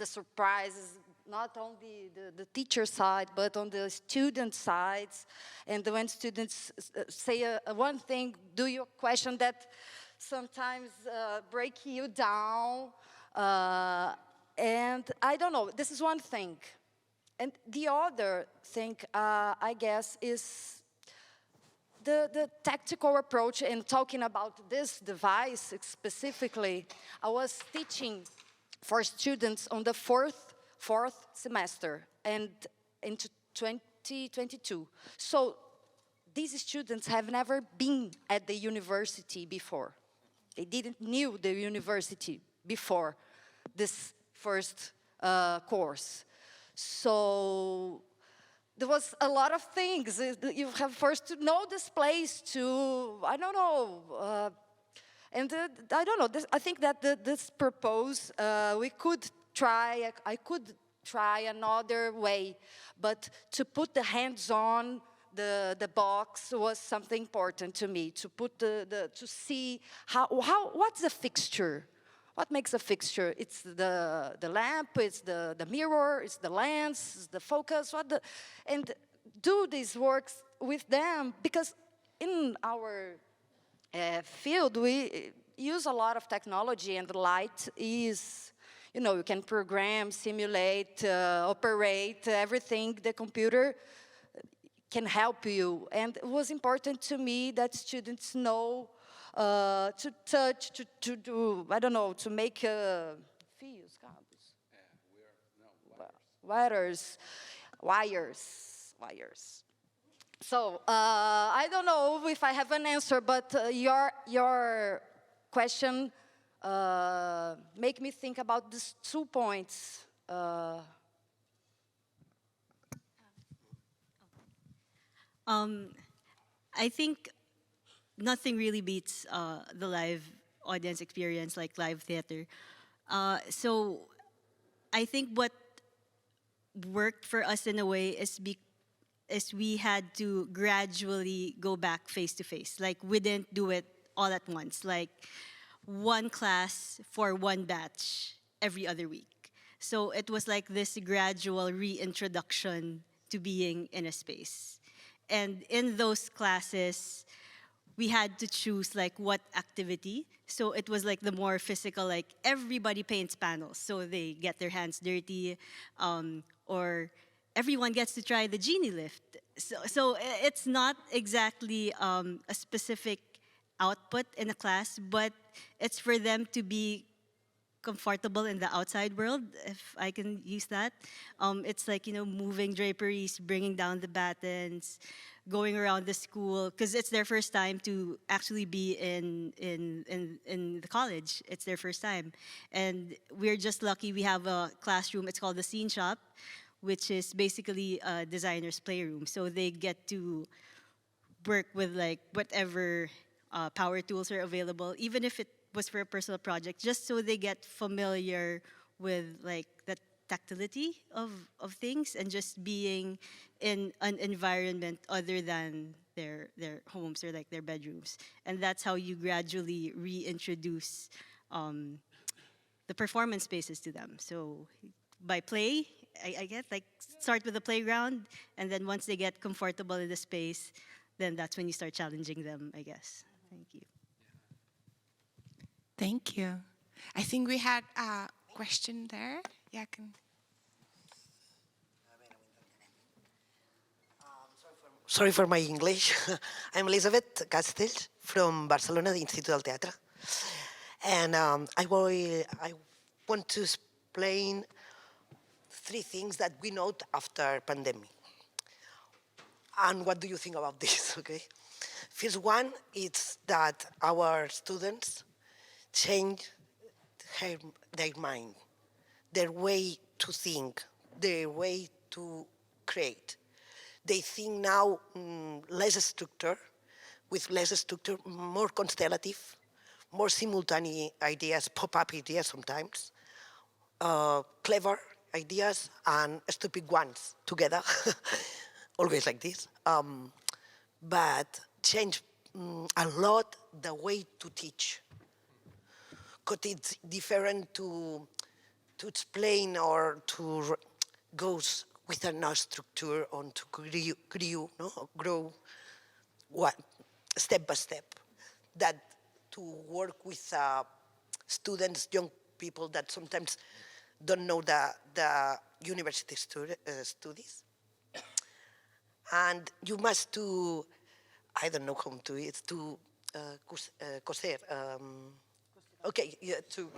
surprises, not on the teacher side, but on the student sides, and when students say one thing, do you question that sometimes break you down? And I don't know, this is one thing. And the other thing, I guess, is the tactical approach. And talking about this device specifically, I was teaching for students on the fourth semester and into 2022. So these students have never been at the university before. They didn't knew the university before this first course. So there was a lot of things. You have first to know this place, to, I don't know, and I don't know, I think that this purpose, we could try, I could try another way, but to put the hands on the box was something important to me, to put to see what's the fixture? What makes a fixture? It's the lamp, it's the mirror, it's the lens, it's the focus, and do these works with them, because in our field we use a lot of technology, and the light is, you know, you can program, simulate, operate, everything. The computer can help you, and it was important to me that students know to touch, to do, I don't know, to make fios, cabos, wires. So I don't know if I have an answer, but your question make me think about these 2 points. I think nothing really beats the live audience experience, like live theater. So I think what worked for us in a way is we had to gradually go back face to face. Like, we didn't do it all at once. Like, one class for one batch every other week. So it was like this gradual reintroduction to being in a space. And in those classes, we had to choose like what activity. So it was like the more physical, like everybody paints panels, so they get their hands dirty, or everyone gets to try the genie lift. So it's not exactly a specific output in a class, but it's for them to be comfortable in the outside world, if I can use that. It's like, you know, moving draperies, bringing down the battens, going around the school, because it's their first time to actually be in the college. It's their first time. And we're just lucky we have a classroom, it's called the Scene Shop, which is basically a designer's playroom. So they get to work with like whatever power tools are available, even if it was for a personal project, just so they get familiar with like the tactility of things and just being in an environment other than their homes or like their bedrooms. And that's how you gradually reintroduce the performance spaces to them. So by play, I guess, like start with the playground, and then once they get comfortable in the space, then that's when you start challenging them, I guess. Thank you. Thank you. I think we had a question there. Yeah, Sorry for my English. I'm Elizabeth Castells from Barcelona, the Institute del Teatre. And I want to explain 3 things that we note after pandemic. And what do you think about this, okay? First one is that our students change their mind, their way to think, their way to create. They think now less structure, with less structure, more constellative, more simultaneous ideas, pop-up ideas sometimes, clever ideas and stupid ones together, always like this. But change a lot the way to teach. Because it's different to explain or to go with a structure on to grow what, step by step. That to work with students, young people that sometimes don't know the university studies. And you must do, I don't know how to it, to coser. Okay, yeah, to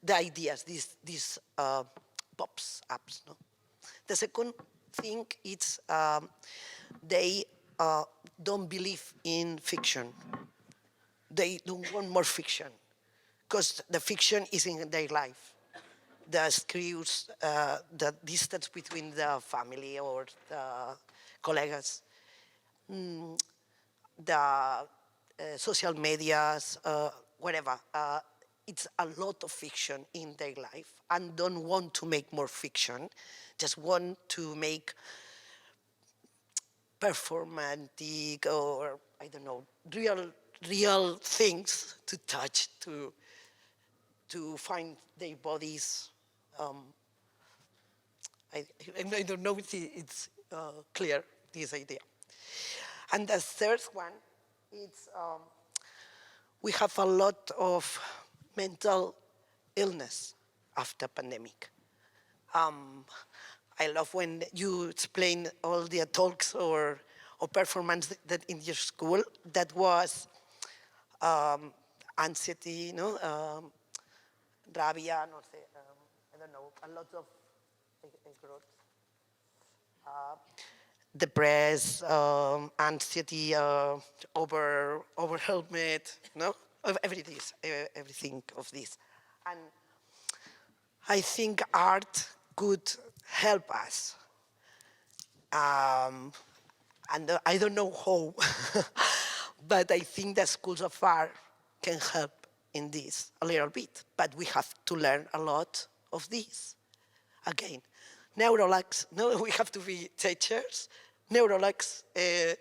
the ideas, these pops ups. No? The second thing is they don't believe in fiction. They don't want more fiction because the fiction is in their life. The screws, the distance between the family or the colleagues, the social medias, whatever. It's a lot of fiction in their life and don't want to make more fiction, just want to make performatic or, I don't know, real things to touch, to find their bodies. I don't know if it's clear, this idea. And the third one is we have a lot of mental illness after pandemic. I love when you explain all the talks or performance that in your school that was anxiety, rabia, no sé, I don't know, a lot of growth. Depressed, anxiety, overwhelmed, no? Everything of this. And I think art could help us. And I don't know how, but I think the schools of art can help in this a little bit. But we have to learn a lot of this. Again, neurologists, no, we have to be teachers, neurologists,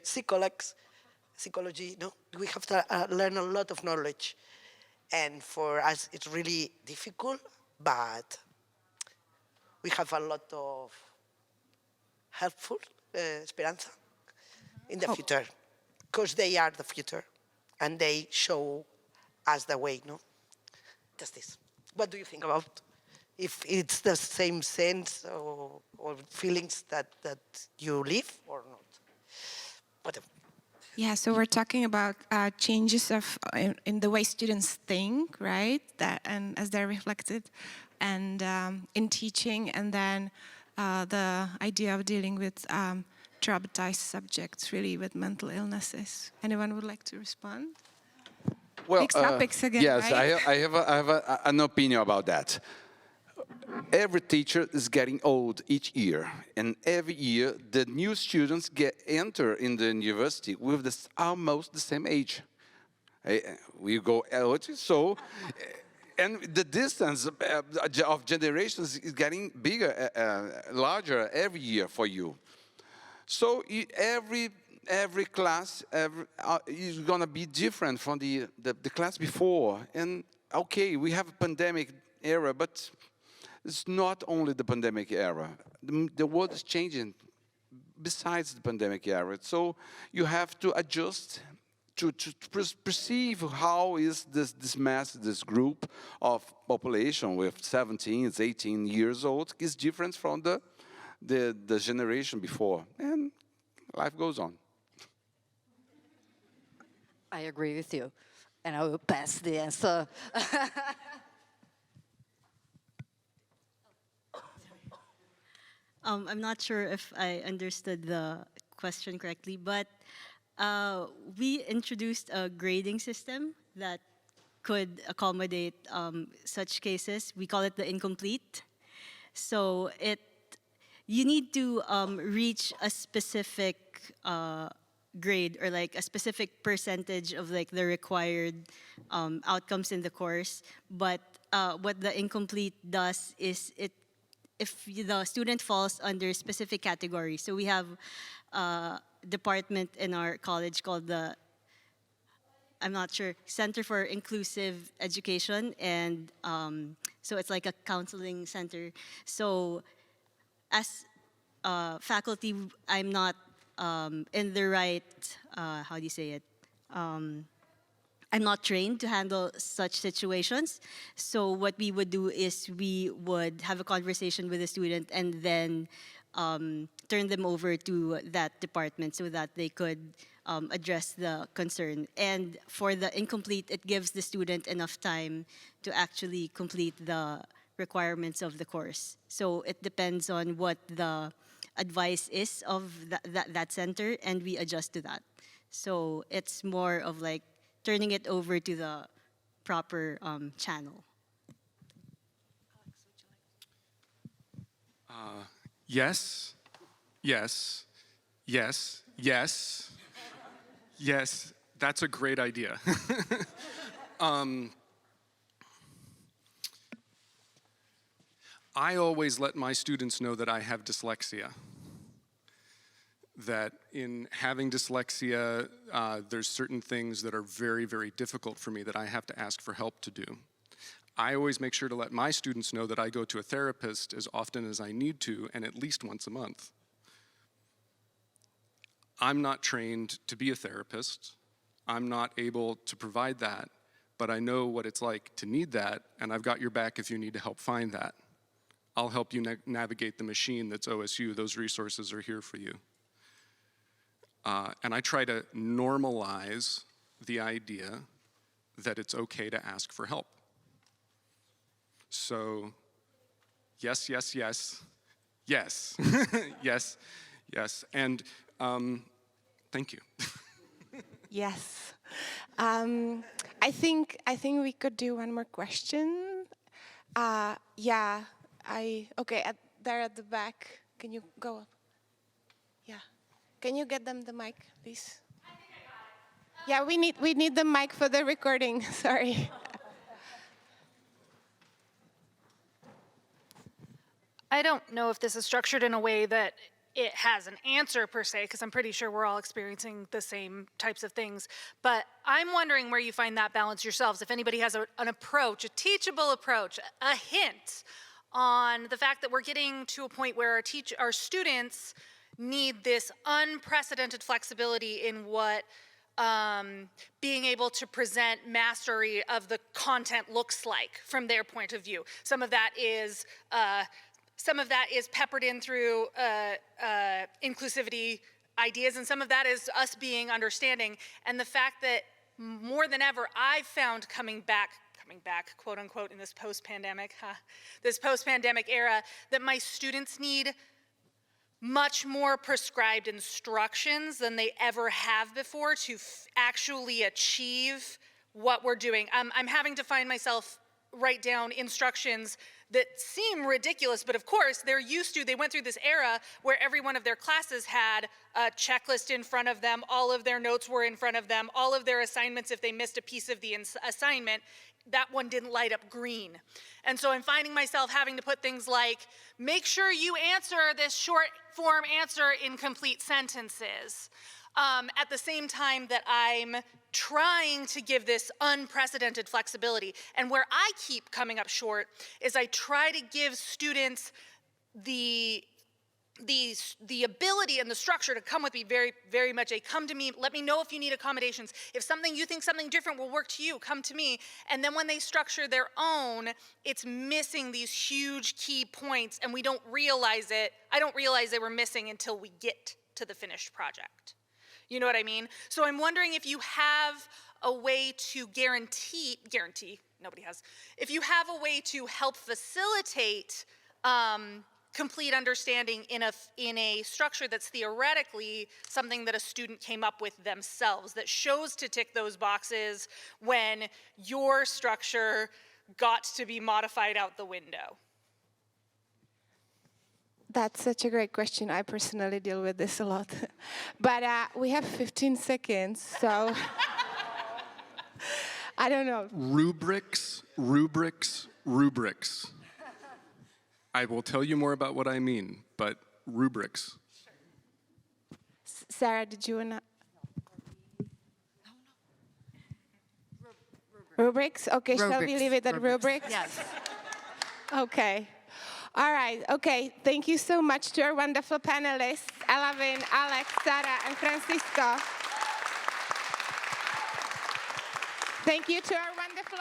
psychology, no? We have to learn a lot of knowledge. And for us, it's really difficult, but we have a lot of helpful esperanza in the future, because they are the future, and they show us the way, no? Just this. What do you think about? If it's the same sense or feelings that you live or not? Whatever. Yeah, so we're talking about changes in the way students think, right? And as they're reflected, and in teaching, and then the idea of dealing with traumatized subjects, really with mental illnesses. Anyone would like to respond? Well, Big topics again, yes, right? I have an opinion about that. Every teacher is getting old each year, and every year the new students enter in the university with almost the same age. We go out, so, and the distance of generations is getting bigger, larger every year for you. So every class is gonna be different from the class before. And okay, we have a pandemic era, but it's not only the pandemic era. The world is changing besides the pandemic era. So you have to adjust to perceive how is this mass, this group of population with 17, 18 years old is different from the generation before. And life goes on. I agree with you, and I will pass the answer. I'm not sure if I understood the question correctly, but we introduced a grading system that could accommodate such cases. We call it the incomplete. So you need to reach a specific grade or like a specific percentage of like the required outcomes in the course. But what the incomplete does is if the student falls under a specific category. So we have a department in our college called the, I'm not sure, Center for Inclusive Education, and so it's like a counseling center. So as faculty, I'm not in the right, how do you say it? I'm not trained to handle such situations. So what we would do is we would have a conversation with the student and then turn them over to that department so that they could address the concern. And for the incomplete, it gives the student enough time to actually complete the requirements of the course. So it depends on what the advice is of that center, and we adjust to that. So it's more of like turning it over to the proper channel. Yes, yes, yes, yes, yes, that's a great idea. I always let my students know that I have dyslexia. That in having dyslexia, there's certain things that are very, very difficult for me that I have to ask for help to do. I always make sure to let my students know that I go to a therapist as often as I need to and at least once a month. I'm not trained to be a therapist. I'm not able to provide that, but I know what it's like to need that, and I've got your back if you need to help find that. I'll help you navigate the machine that's OSU. Those resources are here for you. And I try to normalize the idea that it's okay to ask for help. So, yes, yes, yes, yes, yes, yes, and thank you. Yes. I think we could do one more question. Yeah, okay, there at the back. Can you go up? Yeah. Can you get them the mic, please? I think I got it. Yeah, we need the mic for the recording. Sorry. I don't know if this is structured in a way that it has an answer per se, because I'm pretty sure we're all experiencing the same types of things. But I'm wondering where you find that balance yourselves. If anybody has an approach, a teachable approach, a hint on the fact that we're getting to a point where our students need this unprecedented flexibility in what being able to present mastery of the content looks like from their point of view. Some of that is peppered in through inclusivity ideas, and some of that is us being understanding. And the fact that more than ever, I've found coming back, quote unquote, in this post-pandemic era, that my students need much more prescribed instructions than they ever have before to actually achieve what we're doing. I'm having to find myself write down instructions that seem ridiculous, but of course they're used to, they went through this era where every one of their classes had a checklist in front of them, all of their notes were in front of them, all of their assignments, if they missed a piece of the assignment, that one didn't light up green. And so I'm finding myself having to put things like, make sure you answer this short form answer in complete sentences. At the same time that I'm trying to give this unprecedented flexibility. And where I keep coming up short is I try to give students the ability and the structure to come with me, very, very much a come to me, let me know if you need accommodations. If you think something different will work to you, come to me. And then when they structure their own, it's missing these huge key points, and we don't realize it. I don't realize they were missing until we get to the finished project. You know what I mean? So I'm wondering if you have a way to guarantee, nobody has, if you have a way to help facilitate complete understanding in a structure that's theoretically something that a student came up with themselves, that shows to tick those boxes when your structure got to be modified out the window. That's such a great question. I personally deal with this a lot. But we have 15 seconds, so I don't know. Rubrics, rubrics, rubrics. I will tell you more about what I mean, but rubrics. Sarah, did you want to? Rubrics? Okay, shall we leave it at rubrics? Yes. Okay. All right. Okay. Thank you so much to our wonderful panelists, Elavin, Alex, Sarah, and Francisco. Thank you to our wonderful